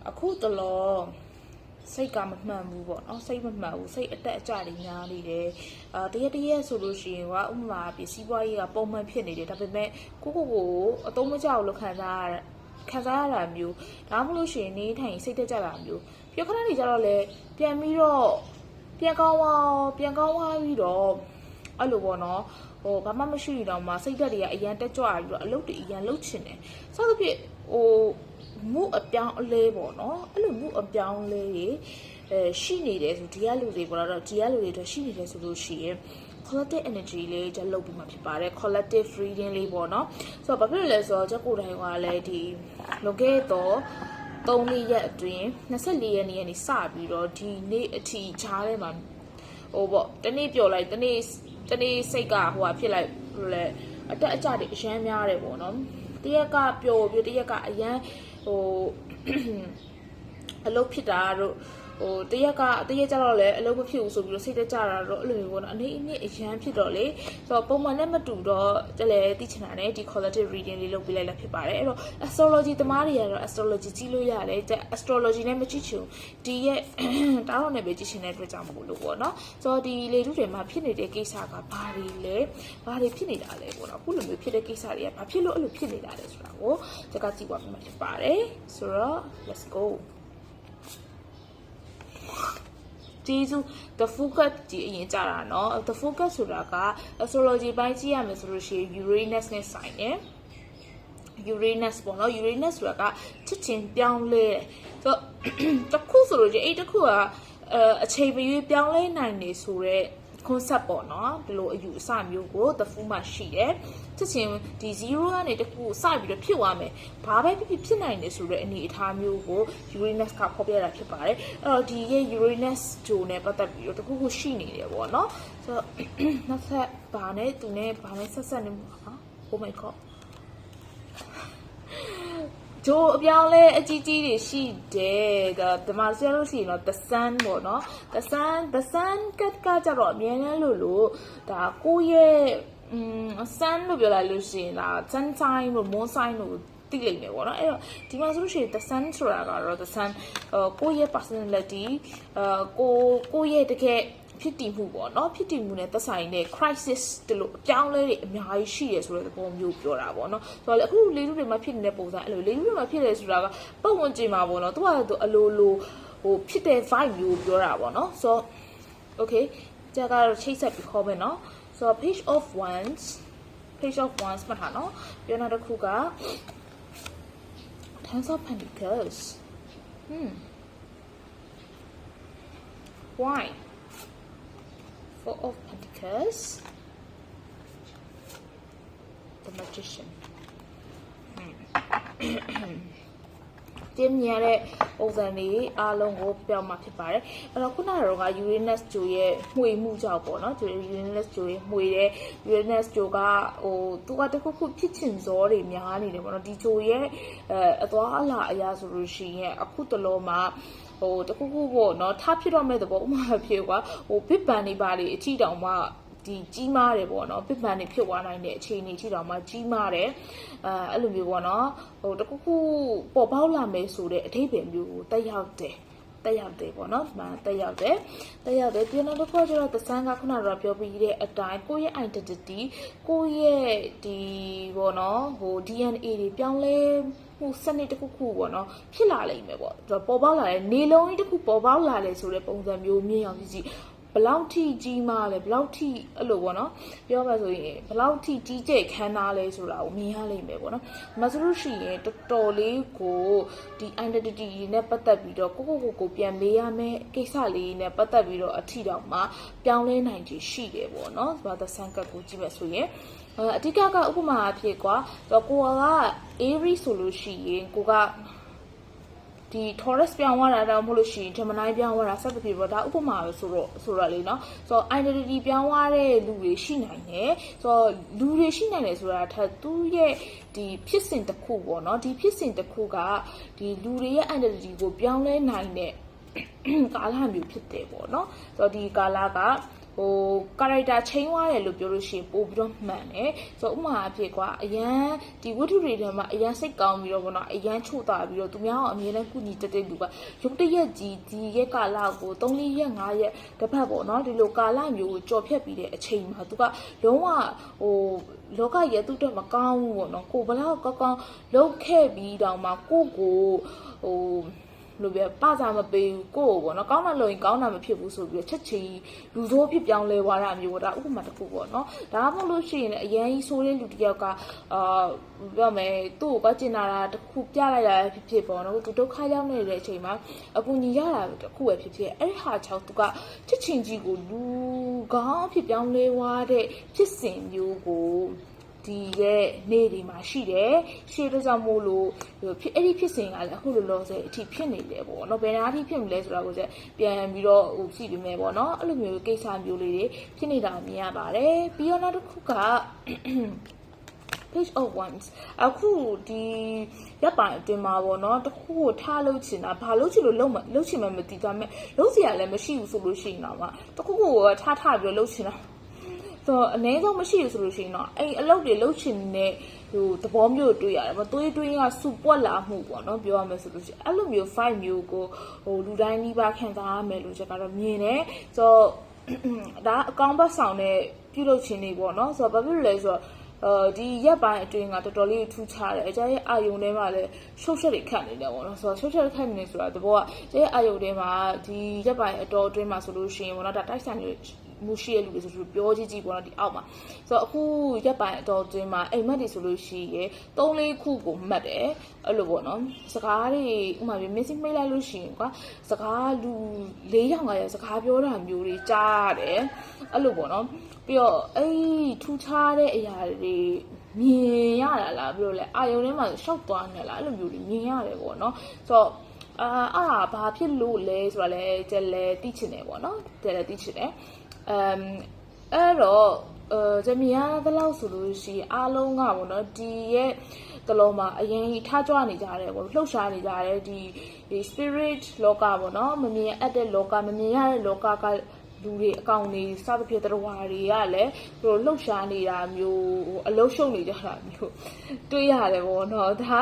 အခုတလောစိတ်ကမမှန်ဘူးပေါ့နော်စိတ်မမှန်ဘူးစိတ်အတက်အကျတွေများနေတယ်တရက်ဆိုလို့ရှိရင်ကဥပမာပစ္စည်းပွားရေးကပုံမှန်ဖြစ်နေတယ်ဒါပေမဲ့ကိုအသုံးမကျဘူးလို့ခံစားရတာမျိုးဒါမှမဟုတ်လို့ရှိရင်နေထိုင်စိတ်တက်ကြတာမျိုးပြောခဏနေကြတော့လေပြန်ပြီးတော့ပြန်ကောင်းသွားပြီးတော့အဲ့လိုပေါ့နော်ဘာမှမရှိတော့မှစိတ်သက်တွေကအရန်တက်ကြွပြီးတော့အလုပ်တွေအရန်လုပ်ချင်တယ်စသဖြင့်မူအပြောင်းအလဲပေါ့နော်အဲ့လိုမူအပြောင်းလဲတွေရှိနေတယ်ဆိုဒီကလူတွေပေါ့တော့ဒီကလူတွေတော့ရှိနေတယ်ဆိုလို့ရှိရင် collective energy လေးjust လုပ်ပြီးမှဖြစ်ပါတယ် collective reading လေးပေါ့နော်ဆိုတော့ဘာဖြစ်လို့လဲဆိုတော့ကိုယ်တိုင်ကလည်းဒီလွန်ခဲ့တော့3-4 ရက်အတွင်း24 ရက်နေ့ကနေစပြီးတော့ဒီနေ့အထိခြားထဲမှာပေါ့တနေ့ပျော်လိုက်တနေ့စိတ်ကဖြစ်လိုက်လို့လဲအတက်အကျတွေအရန်များတယ်ပေါ့နော်တရက်ကပျော်ပြီးတရက်ကအရန်အလုပ်ဖြစ်တာတို့တရက်ကြတော့လေအလုပ်မဖြစ်ဘူးဆိုပြီးတော့စိတ်တက်ကြတာတော့အဲ့လိုမျိုးပေါ့နော်အနေနဲ့အရန်ဖြစ်တော့လေဆိုတော့ပုံမှန်နဲ့မတူတော့တလဲသိချင်တာနဲ့ဒီ collective reading လေးလုပ်ပေးလိုက်လည်းဖြစ်ပါတယ်အဲ့တော့ astrology သမားတွေကတော့ astrology ကြည့်လို့ရတယ် astrology နဲ့မကြည့်ချင်ဒီရဲ့တားတော့နဲ့ပဲကြည့်ချင်တဲ့အတွက်ကြောင့်မို့လို့ပေါ့နော်ဆိုတော့ဒီလေထုတွေမှာဖြစ်နေတဲ့ကိစ္စကဘာတွေဖြစ်နေတာလဲပေါ့နော်အခုလိုမျိုးဖြစ်တဲ့ကိစ္စတွေကဘာဖြစ်လို့အဲ့လိုဖြစ်နေတာလဲဆိုတာကိုတကကြည့်ပါမယ်ဖြစ်ပါတယ်ဆိုတော့ let's goကျေးဇူး the focus ဒီအရင်ကြတာเนาะ the focus ဆိုတာက astrology ပိုင်းကြည့်ရမယ်ဆိုလို့ရှိရင် Uranus နဲ့ဆိုင်တယ် Uranus ပေါ့เนาะ Uranus ဆိုတာကချစ်ချင်းပြောင်းလဲတယ်ဆိုတော့တစ်ခုဆိုလို့ရှိရင်အဲ့တစ်ခုကအချိန်မရွေးပြောင်းလဲနိုင်နေဆိုတော့ concept ပေါ့နော်ဒီလိုအယူအဆမျိုးကို the full မှာရှိတယ်ချက်ချင်းဒီ0ကနေတခုစပြီးတော့ဖြစ်သွားမယ်ဘာပဲဖြစ်နိုင်တယ်ဆိုတော့အနေအထားမျိုးကို Uranus ကဖော်ပြတာဖြစ်ပါတယ်အဲ့တော့ဒီရဲ့ Uranus ဂျိုနဲ့ပတ်သက်ပြီးတော့တခုရှိနေတယ်ပေါ့နော်ဆိုတော့နောက်ထပ်ဘာနဲ့သူနဲ့ဘာနဲ့ဆက်နေမှာ Oh my godဂျိုအပြောင်းလဲအကြီးကြီးတွေရှိတယ်ဒါမှဆက်လို့ရှိရင်တော့ the sun ပေါ့နော် the sun ကကြတော့အမြဲတမ်းလို့ဒါကိုယ့်ရဲ့sun လို့ပြောလိုက်လို့ရှိရင်ဒါ sun sign လို့ moon sign လို့သိလိမ့်မယ်ပေါ့နော်အဲ့တော့ဒီမှာဆိုလို့ရှိရင် the sun ဆိုတာကတော့ the sun ကိုယ့်ရဲ့ personality ကိုယ့်ရဲ့တကယ်ဖြစ်တည်မှုပေါ့နော်ဖြစ်တည်မှုနဲ့သက်ဆိုင်တဲ့ crisis တလို့အပြောင်းလဲတွေအများကြီးရှိရဆိုတဲ့ပုံမျိုးပြောတာပေါ့နော်ဆိုတော့အခုလေထုတွေမှာဖြစ်နေတဲ့ပုံစံအဲ့လိုလေထုတွေမှာဖြစ်တယ်ဆိုတာကပုံဝင်ကြည့်မှာပေါ့နော်သူကအလိုဖြစ်တဲ့ vibe မျိုးပြောတာပေါ့နော်ဆိုတော့ okay ကြကတော့ချိတ်ဆက်ပြီးခေါ်မယ်နော်ဆိုတော့ page of wands မှတ်ထားနော်ပြောနောက်တစ်ခုက ten of pentacles why Four of Pentacles, the Magician. တင်းမြဲတဲ့ပုံစံလေးအားလုံးကိုပြောင်းမှာဖြစ်ပါတယ်အဲ့တော့ခုနကတော့က Uranus ဂျိုရဲ့မှွေမှုကြောင့်ပေါ့နော် Uranus ဂျိုရဲ့မှွေတဲ့ Uranus ဂျိုကသူကတခုခုဖြစ်ချင်စောတွေများနေတယ်ပေါ့နော်ဒီဂျိုရဲ့အသွားအလာအရာဆိုလို့ရှိရင်အခုတလောမှာတခုခုပေါ့နော်ထားဖြစ်တော့မဲ့သဘောဥမာဖြစ်ကွာBig Bang တွေပါလေအထီတောင်မှဒီကြီးမားတယ်ပေါ့နော် Big Bang တွေဖြစ်သွားနိုင်တဲ့အခြေအနေအထီတောင်မှကြီးမားတယ်အဲ့လိုမျိုးပေါ့နော်တခုခုပေါ်ပေါက်လာမယ်ဆိုတဲ့အထိပ္ပယ်မျိုးကိုတက်ရောက်တယ်ပေါ့နော်ဒီမှာတက်ရောက်တယ်ပြန်တော့တစ်ခါကျတော့ the sun ကခုနကတော့ပြောပြီးတဲ့အတိုင်းကိုယ့်ရဲ့ identity ကိုယ့်ရဲ့ဒီပေါ့နော်DNA တွေပြောင်းလဲစနစ်တစ်ခုပေါ့နော်ဖြစ်လာလိမ့်မယ်ပေါ့ပေါ်ပေါက်လာတဲ့နေလုံးကြီးတစ်ခုပေါ်ပေါက်လာတယ်ဆိုတဲ့ပုံစံမျိုးမြင်အောင်ကြည့်ဘလောက်ထိကြီးမားလဲဘလောက်ထိအဲ့လိုပေါ့နော်ပြောမှဆိုရင်ဘလောက်ထိကြီးကျယ်ခမ်းနားလဲဆိုတာကိုမြင်ရလိမ့်မယ်ပေါ့နော်မဆိုလို့ရှိရင်တော်တော်လေးကိုဒီ identity နဲ့ပတ်သက်ပြီးတော့ကိုပြန်မေးရမယ်ကိစ္စလေးနဲ့ပတ်သက်ပြီးတော့အထီတောင်မှပြောင်းလဲနိုင်ခြေရှိတယ်ပေါ့နော်ဒီမှာ the sun ကကိုကြည့်မယ်ဆိုရင်အဓိကကဥပမာအဖြစ်ကွာကိုက Aries ဆိုလို့ရှိရင်ကိုကဒီ Taurus ပြောင်းသွားတာတော့မဟုတ်လို့ရှိရင် Gemini ပြောင်းသွားတာစသဖြင့်ပေါ့ဒါဥပမာပဲဆိုတော့လေနော်ဆိုတော့ identity ပြောင်းသွားတဲ့လူတွေရှိနိုင်တယ်ဆိုတော့လူတွေရှိနိုင်တယ်ဆိုတာထက်သူရဲ့ဒီဖြစ်စဉ်တစ်ခုပေါ့နော်ဒီဖြစ်စဉ်တစ်ခုကဒီလူတွေရဲ့ identity ကိုပြောင်းလဲနိုင်တဲ့ကာလမျိုးဖြစ်တယ်ပေါ့နော်ဆိုတော့ဒီကာလက character change သွားတယ်လို့ပြောလို့ရှိရင်ပို့ပြီးတော့မှန်တယ်ဆိုတော့ဥပမာအဖြစ်ကွာအရန်ဒီဝတ္ထုတွေထဲမှာအရန်စိတ်ကောင်းပြီးတော့ဗောနော်အရန်ချို့တာပြီးတော့သူများအောင်အမြဲတမ်းကုညီတက်တဲ့လူကရုပ်တရက်ကြီးဒီရဲ့ကာလကို3-4ရက်5ရက်တစ်ပတ်ပေါ့နော်ဒီလိုကာလမျိုးကိုကြော်ဖြတ်ပြီးတဲ့အချိန်မှာသူကလုံးဝလောကရဲ့သူ့အတွက်မကောင်းဘူးပေါ့နော်ကိုဘလောက်ကောင်းလောက်ခဲ့ပြီးတောင်မှကိုလို့ပြပစားမပေးဘူးကိုပေါ့နော်ကောင်းတာလို့ရင်ကောင်းတာမဖြစ်ဘူးဆိုပြီးချက်ချင်းလူဆိုးဖြစ်ပြောင်းလဲသွားတာမျိုးဒါဥပမာတစ်ခုပေါ့နော်ဒါမှမဟုတ်လို့ရှိရင်အရင်ကြီးဆိုးတဲ့လူတစ်ယောက်ကပြောမယ်သူ့ကိုကျင်နာတာတစ်ခုပြလိုက်တာဖြစ်ပေါ့နော်သူဒုက္ခရောက်နေတဲ့အချိန်မှာအကူညီရတာတစ်ခုပဲဖြစ်အဲ့ဒီဟာချောင်းသူကချက်ချင်းကြီးကိုလူကောင်းဖြစ်ပြောင်းလဲသွားတဲ့ဖြစ်စဉ်မျိုးကိုဒီရဲ့နေ့ဒီမှာရှိတယ်ရှေ့တော့ကြောင့်မို့လို့အဲ့ဒီဖြစ်စဉ်ကလည်းအခုလောလောဆယ်အထိဖြစ်နေတယ်ပေါ့နော်ဘယ်နာအထိဖြစ်မလဲဆိုတာကိုပြန်ပြီးတော့ကြည့်ပြီးမယ်ပေါ့နော်အဲ့လိုမျိုးကိစ္စမျိုးလေးတွေဖြစ်နေတာမြင်ရပါတယ်ပြီးတော့နောက်တစ်ခုကpage of wands အခုဒီရပ်ပိုင်းအတွင်းမှာပေါ့နော်တခုကိုထားလို့ချင်တာဘာလို့ချင်လို့လုံးချင်မှမသိသားမဲ့လုံးစရာလည်းမရှိဘူးဆိုလို့ရှိရင်တော့တခုကိုထားပြီးတော့လုံးချင်တာဆိုအနည်းဆုံးမရှိဘူးဆိုလို့ရှိရင်တော့အဲ့အလုပ်တွေလုပ်ချင်တဲ့သဘောမျိုးတွေ့ရတယ်။သွေးတွင်းကစူပွက်လာမှုပေါ့နော်ပြောရမယ်ဆိုလို့ရှိရင်အဲ့လိုမျိုး fight မျိုးကိုလူတိုင်းနှီးပါခံစားရမယ်လို့ချက်ကတော့မြင်တယ်။ဆိုတော့ဒါအကောင့်ဘတ်ဆောင်တဲ့ပြုလုပ်ခြင်းတွေပေါ့နော်။ဆိုတော့ဘာဖြစ်လို့လဲဆိုတော့ဒီရက်ပိုင်းအတွင်းကတော်တော်လေးထူးခြားတယ်။အကြရဲ့အာယုံထဲမှာလည်းရှုပ်ရှက်တွေခတ်နေတယ်ပေါ့နော်။ဆိုတော့ရှုပ်ရှက်ခတ်နေဆိုတာတဘောကကျရဲ့အာယုံထဲမှာဒီရက်ပိုင်းအတော်အတွင်းမှာဆိုလို့ရှိရင်ပေါ့နော်ဒါတိုက်ဆိုင်နေမှုရှိရလူတွေဆိုပြောကြီးပေါ့နော်ဒီအောက်မှာဆိုတော့အခုရက်ပိုင်းအတော်တွင်းမှာအိမ်မက်တွေဆိုလို့ရှိရင်3-4ခုကိုမှတ်တယ်အဲ့လိုပေါ့နော်စကားတွေဥမာပြ message မိတ်လိုက်လို့ရှိရင်ကွာစကားလူ400-500စကားပြောတာမျိုးတွေကြားရတယ်အဲ့လိုပေါ့နော်ပြီးတော့အဲ့ထူးခြားတဲ့အရာတွေမြင်ရတာလားဘယ်လိုလဲအာယုံထဲမှာရှောက်သွားနေလားအဲ့လိုမျိုးတွေမြင်ရတယ်ပေါ့နော်ဆိုတော့ဘာဖြစ်လို့လဲဆိုတာလဲကျလဲသိချင်တယ်ပေါ့နော်ကျလဲသိချင်တယ်အဲ့တော့ဂျမီယာဘယ်လောက်ဆိုလို့ရှိရင်အားလုံးကပေါ့နော်ဒီရဲ့တလုံးမှာအရင်ထားကြွနေကြတယ်ပေါ့လှုပ်ရှားနေကြတယ်ဒီ spirit လောကပေါ့နော်မမြင်အပ်တဲ့လောကမမြင်ရတဲ့လောကကလူတွေအကောင်တွေစသဖြင့်တရားဝါတွေကလည်းသူတို့လှုပ်ရှားနေတာမျိုးအလုံးရှုံနေကြတာမျိုးတွေ့ရတယ်ပေါ့နော်ဒါ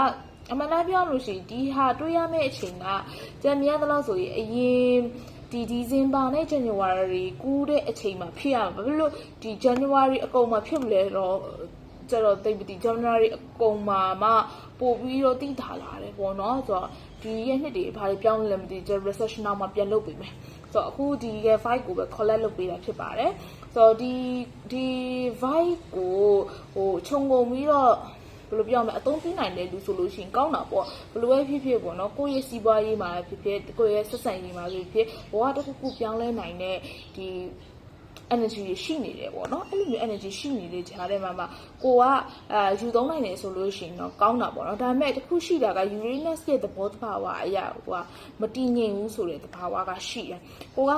အမှန်တရားပြောလို့ရှိရင်ဒီဟာတွေ့ရမယ့်အချိန်ကဂျမီယာဘယ်လောက်ဆိုရင်အရင်ဒီဇင်ဘာနဲ့ဇန်နဝါရီကူးတဲ့အချိန်မှာဖြစ်ရမှာဘာဖြစ်လို့ဒီဇန်နဝါရီအကုန်မှာဖြစ်မလဲတော့ကျတော့တိတ်မသိဇန်နဝါရီအကုန်မှာပို့ပြီးတော့တည်ထားလာတယ်ပေါ့နော်ဆိုတော့ဒီရဲ့နှစ်တွေဘာတွေပြောင်းလဲမသိ recession နောက်မှာပြန်လုပ်ပေးမယ်ဆိုတော့အခုဒီရဲ့ vibe ကိုပဲ collect လုပ်ပေးတာဖြစ်ပါတယ်ဆိုတော့ဒီ vibe ကိုခြုံငုံပြီးတော့ဘယ်လိုပြောမလဲအသုံးပြုနိုင်တဲ့လူဆိုလို့ရှိရင်ကောင်းတာပေါ့ဘယ်လိုပဲဖြစ်ဖြစ်ပေါ့နော်ကိုယ့်ရဲ့စီးပွားရေးမှာဖြစ်ဖြစ်ကိုယ့်ရဲ့ဆက်ဆံရေးမှာဖြစ်ဖြစ်ဘဝတစ်ခုခုပြောင်းလဲနိုင်တဲ့ဒီ energy ရှိနေတယ်ပေါ့နော်အဲ့လိုမျိုး energy ရှိနေတဲ့ကြားထဲမှာကိုကယူသုံးနိုင်တယ်ဆိုလို့ရှိရင်တော့ကောင်းတာပေါ့နော်ဒါပေမဲ့တစ်ခုရှိတာက Uranus ရဲ့သဘောတဘာဝအရာဟိုကမတည်ငြိမ်ဘူးဆိုတဲ့သဘာဝကရှိတယ်ကိုက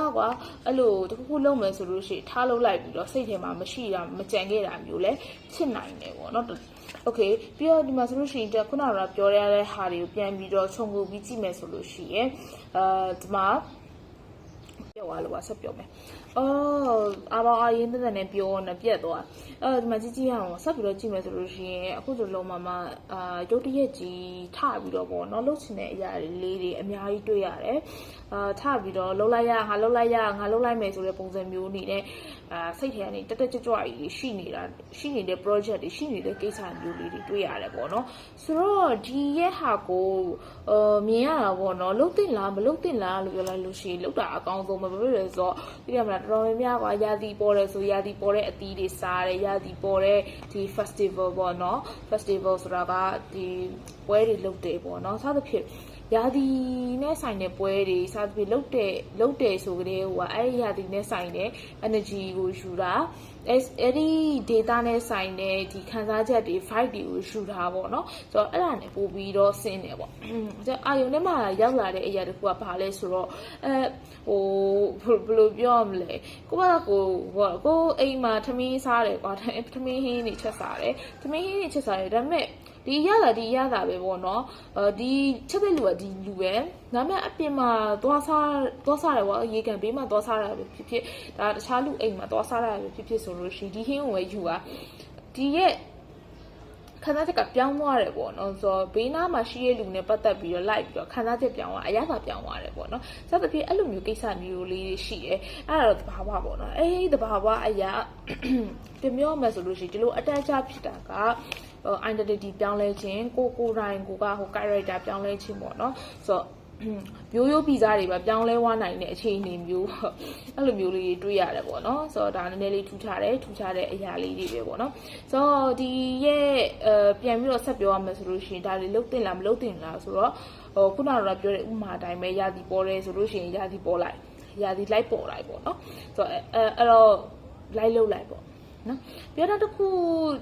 အဲ့လိုတစ်ခုခုလုပ်မယ်ဆိုလို့ရှိရင်ထားလုပ်လိုက်ပြီးတော့စိတ်ထဲမှာမရှိတာမကြံခဲ့တာမျိုးလဲဖြစ်နိုင်တယ်ပေါ့နော်โอเคပြီးတော့ဒီမှာဆိုလို့ရှိရင်ခုနကပြောရတဲ့ဟာတွေကိုပြန်ပြီးတော့ခြုံငုံပြီးကြည့်မယ်ဆိုလို့ရှိရင်ဒီမှာပြောရလို့ပါဆက်ပြောမယ်အာရင်းတဲ့နဲ့ပြောနေပြက်သွားဒီမှာကြည့်အောင်ဆက်ပြီးတော့ကြည့်မယ်ဆိုလို့ရှိရင်အခုဆိုလုံးမှာရုတ်တရက်ကြီးထပြီးတော့ပေါ့နော်လှုပ်ချင်တဲ့အရာလေးတွေအများကြီးတွေ့ရတယ်ထပြီးတော့လှုပ်လိုက်ရငါလှုပ်လိုက်မယ်ဆိုတဲ့ပုံစံမျိုးနေနဲ့စိတ်ထဲကနေတက်ကြွကြီးရှိနေတဲ့ project တွေရှိနေတဲ့ကိစ္စမျိုးလေးတွေတွေ့ရတယ်ပေါ့နော်ဆိုတော့ဒီရဲ့ဟာကိုမြင်ရတာပေါ့နော်လှုပ်တင်လားမလှုပ်တင်လားလို့ပြောလိုက်လို့ရှိရင်လှုပ်တာအကောင်းဆုံးပဲဘာဖြစ်လဲဆိုတော့ဒီကမှာတော်တော်များများကရာသီပေါ်တယ်ဆိုရာသီပေါ်တဲ့အသီးတွေစားတယ်ရာသီပေါ်တဲ့ဒီ festival ပေါ့နော် festival ဆိုတာကဒီပွဲတွေလုပ်တယ်ပေါ့နော်စသဖြင့်ရာသီနဲ့ဆိုင်တဲ့ပွဲတွေစသဖြင့်လုပ်တယ်ဆိုကြတဲ့ဟိုကအဲ့ဒီရာသီနဲ့ဆိုင်တဲ့ energy ကိုယူတာအဲ့ဒီ data နဲ့ဆိုင်တဲ့ဒီခံစားချက်တွေ vibe တွေကိုယူတာပေါ့နော်ဆိုတော့အဲ့ဒါနဲ့ပို့ပြီးတော့ဆင်းတယ်ပေါ့အာယုံထဲမှာရောက်လာတဲ့အရာတခုကဘာလဲဆိုတော့ဘယ်လိုပြောမလဲကိုအိမ်မှာထမင်းစားတယ်ကွာထမင်းဟင်းတွေချက်စားတယ်ဒါပေမဲ့ ဒီရတာပဲပေါ့နော်ဒီချက်တဲ့လူကဒီလူပဲဒါပေမဲ့အပြင်မှာသွားစားတယ်ပေါ့ရေကန်ဘေးမှာသွားစားတာပဲဖြစ်ဒါတခြားလူအိမ်မှာသွားစားတာပဲဖြစ်ဆိုလို့ရှိရင်ဒီဟင်းကိုပဲယူတာဒီရဲ့ခန်းသားချက်ကပြောင်းသွားတယ်ပေါ့နော်ဆိုတော့ဘေးနားမှာရှိတဲ့လူနဲ့ပတ်သက်ပြီးတော့လိုက်ပြီးတော့ခန်းသားချက်ပြောင်းသွားအရသာပြောင်းသွားတယ်ပေါ့နော်စသဖြင့်အဲ့လိုမျိုးကိစ္စမျိုးလေးတွေရှိတယ်အဲ့ဒါတော့တဘာဝပေါ့နော်အဲ့ဒီတဘာဝအရာတမျိုးမှဆိုလို့ရှိရင်ဒီလိုအတက်အကျဖြစ်တာကidentity ပြောင်းလဲခြင်းကိုတိုင်းကိုကဟို character ပြောင်းလဲခြင်းပေါ့နော်ဆိုတော့မျိုးရိုးပြည်သားတွေပဲပြောင်းလဲသွားနိုင်တဲ့အခြေအနေမျိုးအဲ့လိုမျိုးလေးတွေတွေ့ရတယ်ပေါ့နော်ဆိုတော့ဒါနည်းနည်းလေးထူးခြားတဲ့အရာလေးတွေပဲပေါ့နော်ဆိုတော့ဒီရဲ့ပြန်ပြီးတော့ဆက်ပြောရမယ်ဆိုလို့ရှိရင်ဒါတွေလုတ်တင်လားမလုတ်တင်လားဆိုတော့ခုနကတော့ပြောတဲ့ဥပမာအတိုင်းပဲယာတီပေါ်တယ်ဆိုလို့ရှိရင်ယာတီပေါ်လိုက်ယာတီလိုက်ပေါ်လိုက်ပေါ့နော်ဆိုတော့အဲ့တော့လိုက်လုတ်လိုက်ပေါ့နော်ပြောတော့တခု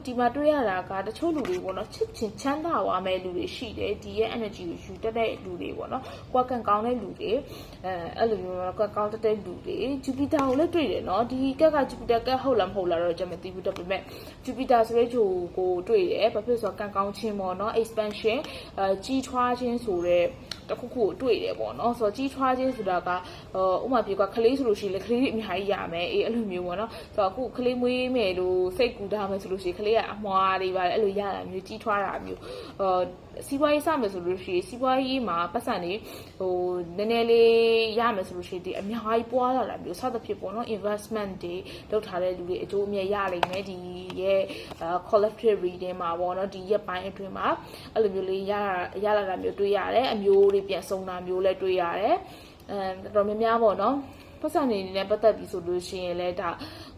ဒီမှာတွေ့ရတာကတချို့လူတွေပေါ့နော်ချစ်ချင်းချမ်းသာသွားမဲ့လူတွေရှိတယ်ဒီရဲ့ energy ကိုယူတတ်တဲ့လူတွေပေါ့နော်ကွာကန်ကောင်းတဲ့လူတွေအဲ့လိုမျိုးကွာကောင်းတတ်တဲ့လူတွေဂျူပီတာကိုလည်းတွေ့တယ်နော်ဒီကက်ကဂျူပီတာကက်ဟုတ်လားမဟုတ်လားတော့ကျွန်မသိဘူးတော့ပေမဲ့ဂျူပီတာဆိုတဲ့ဂျိုကိုတွေ့တယ်ဘာဖြစ်ဆိုတော့ကန်ကောင်းခြင်းပေါ့နော် expansion ကြီးထွားခြင်းဆိုတဲ့တခုခုကိုတွေ့တယ်ပေါ့နော်ဆိုတော့ကြီးထွားခြင်းဆိုတာကဥပမာပြေကခလေးဆိုလို့ရှိရင်လေခလေးတွေအများကြီးရမယ်အေးအဲ့လိုမျိုးပေါ့နော်ဆိုတော့အခုခလေးမွေးမယ်လို့စိတ်ကူထားမယ်ဆိုလို့ရှိရင်ခလေးကအမွားတွေပါအဲ့လိုရတာမျိုးကြီးထွားတာမျိုးစီးပွားရေးစမယ်ဆိုလို့ရှိရင်စီးပွားရေးမှာပတ်စံနေဟိုနည်းနည်းလေးရမယ်ဆိုလို့ရှိရင်ဒီအများကြီးပွားလာတာမျိုးစသဖြင့်ပေါ့နော် investment တွေလုပ်ထားတဲ့လူတွေအကျိုးအမြတ်ရလိမ့်မယ်ဒီရဲ့ collective reading မှာပေါ့နော်ဒီရက်ပိုင်းအတွင်းမှာအဲ့လိုမျိုးလေးရလာတာမျိုးတွေ့ရတယ်အမျိုးတွေပြန်ဆုံးတာမျိုးလည်းတွေ့ရတယ်တော်တော်များများပေါ့နော်ပတ်စံနေနဲ့ပတ်သက်ပြီးဆိုလို့ရှိရင်လည်းဒါ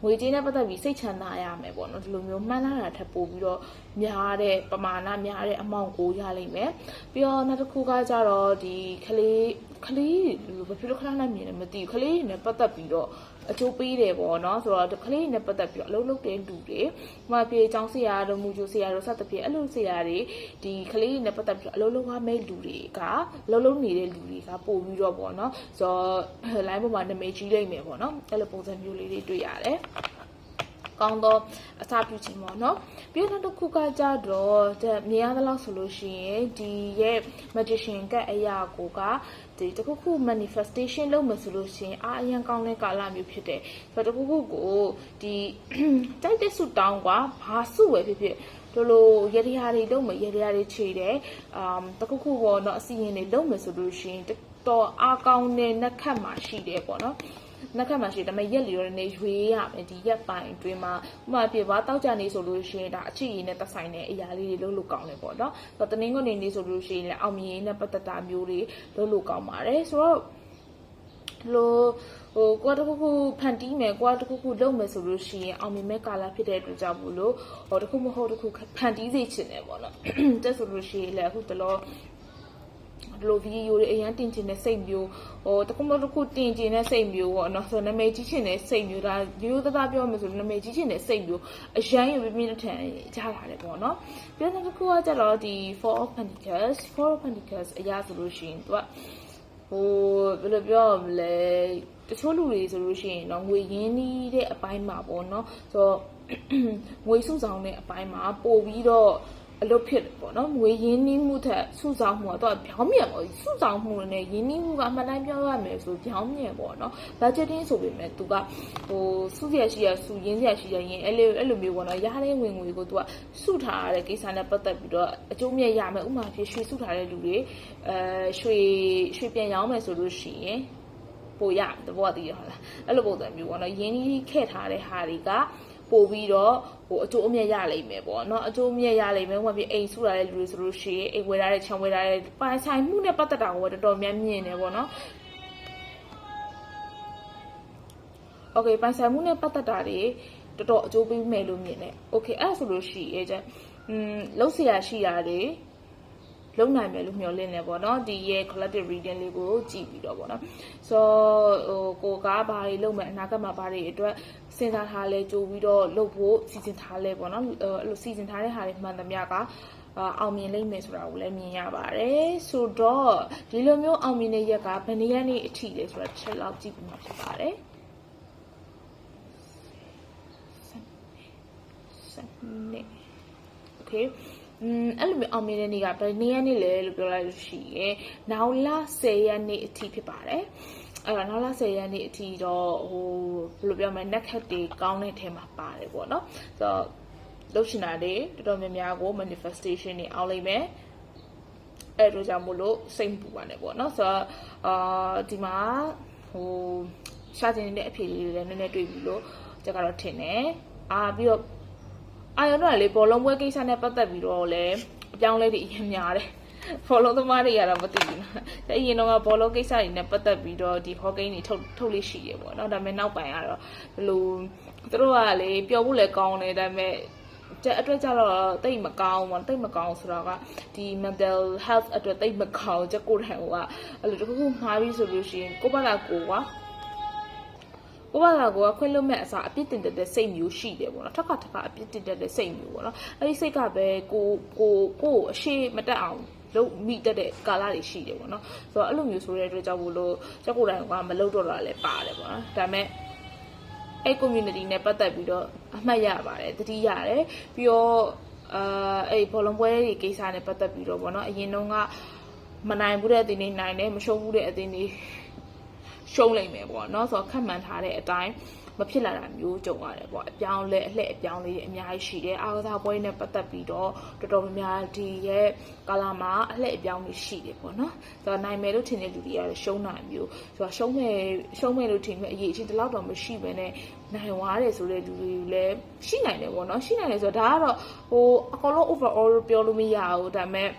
ငွေကြေးနဲ့ပတ်သက်ပြီးစိတ်ချမ်းသာရမယ်ပေါ့နော်ဒီလိုမျိုးမှန်းလာတာထပ်ပို့ပြီးတော့များတဲ့ပမာဏများတဲ့အမောင့်ကိုရလိမ့်မယ်ပြီးတော့နောက်တစ်ခုကကြတော့ဒီခလေးဘာဖြစ်လို့ခဏနဲ့မြင်တယ်မသိဘူးခလေးနဲ့ပတ်သက်ပြီးတော့အကျိုးပေးတယ်ပေါ့နော်ဆိုတော့ခလေးနဲ့ပတ်သက်ပြီးတော့အလုပ်လုပ်တဲ့လူတွေမှပြေချောင်းဆရာတို့မူဂျိုဆရာတို့စသဖြင့်အဲ့လိုဆရာတွေဒီခလေးနဲ့ပတ်သက်ပြီးတော့အလုပ်လုပ်ရမယ့်လူတွေကလုပ်နေတဲ့လူတွေကပို့ပြီးတော့ပေါ့နော်ဆိုတော့ line ပေါ်မှာနာမည်ကြီးလိမ့်မယ်ပေါ့နော်အဲ့လိုပုံစံမျိုးလေးတွေတွေ့ရတယ်ကောင်းသောအစာပြုခြင်းပေါ့နော်ပြီးတော့တစ်ခုကကြတော့မြင်ရသလောက်ဆိုလို့ရှိရင်ဒီရဲ့ magician ကအရာကိုကဒီတခုခု manifestation လုပ်မယ်ဆိုလို့ရှိရင်အရန်ကောင်းတဲ့ကာလမျိုးဖြစ်တယ်ဆိုတော့တခုခုကိုဒီတိုက်တဲ့ဆုတောင်းကဘာဆုပဲဖြစ်ဖြစ်တို့လိုရတရားတွေလုပ်မယ်ရတရားတွေခြေတယ်တခုခုပေါ့နော်အစီရင်တွေလုပ်မယ်ဆိုလို့ရှိရင်တော်အားကောင်းတဲ့နှက်ခတ်မှာရှိတယ်ပေါ့နော်နှက်ခတ်မှာရှိတယ်ဒါပေမဲ့ရက်လီရောနေရွေးရမယ်ဒီရက်ပိုင်းအတွင်းမှာဥပမာပြပါတောက်ကြနေဆိုလို့ရှိရင်ဒါအချစ်ရည်နဲ့သက်ဆိုင်တဲ့အရာလေးတွေလုပ်လို့ကောင်းတယ်ပေါ့နော်ဆိုတော့တနင်္ဂနွေနေ့ဆိုလို့ရှိရင်လည်းအောင်မြင်ရေးနဲ့ပတ်သက်တာမျိုးတွေလုပ်လို့ကောင်းပါတယ်ဆိုတော့လိုကွာတခုခုဖန်တီးမယ်ကွာတခုခုလုပ်မယ်ဆိုလို့ရှိရင်အောင်မြင်မဲ့ကာလဖြစ်တဲ့အတွက်ကြောင့်မို့လို့တခုမဟုတ်တခုဖန်တီးစေချင်တယ်ပေါ့နော်တက်ဆိုလို့ရှိရင်လည်းအခုတလောဒီလိုဗီဒီယိုတွေအရင်တင်ချင်တဲ့စိတ်မျိုးတခုမတခုတင်ချင်တဲ့စိတ်မျိုးပေါ့နော်ဆိုနာမည်ကြီးချင်တဲ့စိတ်မျိုးဒါရိုးသားပြောမယ်ဆိုနာမည်ကြီးချင်တဲ့စိတ်မျိုးအရန်ရပြင်းထန်ကြားလာတယ်ပေါ့နော်ပြီးတော့တစ်ခုကကျတော့ဒီ Four of Pentacles အရာဆိုလို့ရှိရင်သူကဘယ်လိုပြောမလဲတချို့လူတွေဆိုလို့ရှိရင်တော့ငွေရင်းနှီးတဲ့အပိုင်းမှာပေါ့နော်ဆိုတော့ငွေစုဆောင်တဲ့အပိုင်းမှာပို့ပြီးတော့အလုပ်ဖြစ်တယ်ပေါ့နော်ငွေရင်းနှီးမှုထက်စုဆောင်မှုကတော့ပြောင်းမြန်ပေါ့စုဆောင်မှုနဲ့ရင်းနှီးမှုကအမှန်တိုင်းပြောရမယ်ဆိုပြောင်းမြန်ပေါ့နော် budgeting ဆိုပေမဲ့သူကစုရရှိရစုရင်းရရှိရရင်အဲ့လိုမျိုးပေါ့နော်ရတဲ့ဝင်ငွေကိုသူကစုထားရတဲ့ကိစ္စနဲ့ပတ်သက်ပြီးတော့အကျိုးမြတ်ရမယ်ဥပမာဖြစ်ရွှေစုထားတဲ့လူတွေရွှေပြန်ရောင်းမယ်ဆိုလို့ရှိရင်ပိုရတဘောတည်ရဟုတ်လားအဲ့လိုပုံစံမျိုးပေါ့နော်ရင်းနှီးခဲ့ထားတဲ့ဟာတွေကပို့ပြီးတော့အကျိုးအမြတ်ရလိမ့်မယ်ပေါ့နော်အကျိုးအမြတ်ရလိမ့်မယ်ဥပမာပြအိမ်စုလာတဲ့လူတွေဆိုလို့ရှိရင်အိမ်ဝယ်ထားတဲ့ခြံဝယ်ထားတဲ့ပိုင်ဆိုင်မှုနဲ့ပတ်သက်တာကိုတော်တော်များမြင်နေပေါ့နော်โอเคပိုင်ဆိုင်မှုနဲ့ပတ်သက်တာတွေတော်တော်အကျိုးပေးမယ်လို့မြင်တယ်โอเคအဲ့ဆိုလို့ရှိရင်လုံးเสียရှိတာတွေလုံနိုင်မယ်လို့မျှော်လင့်နေပေါ့နော်ဒီရဲ့ collective reading လေးကိုကြည့်ပြီးတော့ပေါ့နော်ဆိုကိုကဘာတွေလုပ်မယ်အနာဂတ်မှာဘာတွေအတွက်စဉ်းစားထားလဲကြိုးပြီးတော့လုပ်ဖို့စီစဉ်ထားလဲပေါ့နော်အဲ့လိုစီစဉ်ထားတဲ့ဟာတွေမှန်သမျှကအောင်မြင်လိမ့်မယ်ဆိုတာကိုလည်းမြင်ရပါတယ်ဆိုတော့ဒီလိုမျိုးအောင်မြင်တဲ့ရက်ကဘယ်နည်းနဲ့အထိလဲဆိုတာတစ်ချက်လောက်ကြည့်ပြီးမှဖြစ်ပါတယ်โอเค အဲ့လိုမျိုးအောင်မြင်တဲ့နေ့ကဘယ်နေ့ရက်နေ့လဲလို့ပြောလိုက်လို့ရှိရင်နောက်လ10ရက်နေ့အထိဖြစ်ပါတယ်အဲ့တော့နောက်လ10ရက်နေ့အထိတော့ဟိုဘယ်လိုပြောမလဲ net cat တွေကောင်းတဲ့ထဲမှာပါတယ်ပေါ့နော်ဆိုတော့လှုပ်ရှင်တာတွေတော်တော်များများကို manifestation တွေအောင်လိမ့်မယ်အဲ့တို့ကြောင့်မို့လို့စိတ်ပူပါနဲ့ပေါ့နော်ဆိုတော့ဒီမှာဟိုရှာတင်တဲ့အဖြေလေးတွေလည်းနည်းနည်းတွေ့ပြီလို့ကျကတော့ထင်တယ်ပြီးတော့အာရုံတော့လေဘောလုံးပွဲကိစ္စနဲ့ပတ်သက်ပြီးတော့လည်းအပြောင်းလဲတွေအရင်များတယ်ဘောလုံးသမားတွေကတော့မသိဘူးနော်။အရင်တော့ဘောလုံးကိစ္စတွေနဲ့ပတ်သက်ပြီးတော့ဒီဟော့ကိန်းတွေထုတ်လေးရှိရပေါ့နော်။ဒါပေမဲ့နောက်ပိုင်းကတော့ဘယ်လိုသူတို့ကလေပျော်ဖို့လည်းကောင်းတယ်ဒါပေမဲ့အတွက်ကြတော့တိတ်မကောင်းဘူးတိတ်မကောင်းဆိုတော့ကဒီ mental health အတွက်တိတ်မကောင်းချက်ကိုယ်တိုင်ကအဲ့လိုတခုခုမှားပြီးဆိုလို့ရှိရင်ကိုယ့်ဘာသာကိုယ်ကခွင့်လွတ်မဲ့အစားအပြစ်တင်တဲ့စိတ်မျိုးရှိတယ်ပေါ့နော်ထပ်ခါအပြစ်တင်တဲ့စိတ်မျိုးပေါ့နော်အဲ့ဒီစိတ်ကပဲကိုအရှိမတက်အောင်လုံးမိတတ်တဲ့ကာလတွေရှိတယ်ပေါ့နော်ဆိုတော့အဲ့လိုမျိုးဆိုတဲ့အတွက်ကြောင့်မို့လို့ချက်ကိုယ်တိုင်ကမလုပ်တော့တာလည်းပါတယ်ပေါ့နော်ဒါပေမဲ့အဲ့ community နဲ့ပတ်သက်ပြီးတော့အမှတ်ရပါတယ်တတိရတယ်ပြီးတော့အဲ့ဘောလုံးပွဲတွေကိစ္စနဲ့ပတ်သက်ပြီးတော့ပေါ့နော်အရင်တုန်းကမနိုင်ဘူးတဲ့အသင်းတွေနိုင်တယ်မရှုံးဘူးတဲ့အသင်းတွေရှုံးလိုက်မယ်ပေါ့နော်ဆိုတော့ခက်မှန်ထားတဲ့အတိုင်းမဖြစ်လာတာမျိုးကြုံရတယ်ပေါ့အပြောင်းလဲအလှည့်အပြောင်းလေးအများကြီးရှိတယ်အားကစားပွဲနဲ့ပတ်သက်ပြီးတော့တော်တော်များများဒီရဲ့ကာလာမှာအလှည့်အပြောင်းလေးရှိတယ်ပေါ့နော်ဆိုတော့နိုင်မယ်လို့ထင်တဲ့လူတွေကတော့ရှုံးတာမျိုးဆိုတော့ရှုံးမယ်လို့ထင်ပြီးအရေးအချင်းတလောက်တော့မရှိဘဲနဲ့နိုင်သွားတယ်ဆိုတဲ့လူတွေလည်းရှိနိုင်တယ်ပေါ့နော်ရှိနိုင်တယ်ဆိုတော့ဒါကတော့ဟိုအကောင်လုံး overall ပြောလို့မရဘူးဒါပေမဲ့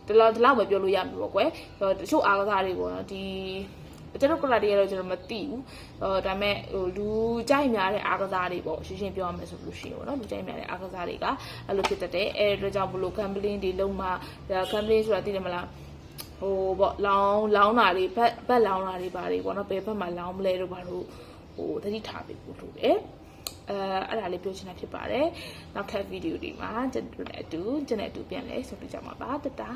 ဒီလောက်ပဲပြောလို့ရမှာပေါ့ကွယ်ဆိုတော့တချို့အားကစားတွေပေါ့နော်ဒီကျွန်တော်ကလာတည်းရတော့ကျွန်တော်မသိဘူးဒါပေမဲ့ဟိုလူကြိုက်များတဲ့အားကစားတွေပေါ့ရှင်းရှင်းပြောရမယ်ဆိုလို့ရှိရင်ပေါ့နော်လူကြိုက်များတဲ့အားကစားတွေကအဲ့လိုဖြစ်တတ်တယ်အဲ့ဒါကြောင့်ဘလို့ gambling တွေလုံးမှာ gambling ဆိုတာသိတယ်မလားဟိုပေါ့လောင်းတာတွေဘက်လောင်းတာတွေပါတွေပေါ့နော်ဘယ်ဘက်မှာလောင်းမလဲတို့ဘာလို့ဟိုသတိထားပြီးပို့လို့တယ်အဲ့ဒါလေးပြောချင်တာဖြစ်ပါတယ်နောက်ထပ်ဗီဒီယိုတွေမှာကျွန်တော်နဲ့အတူပြန်လဲဆိုပြကြမှာပါတတာ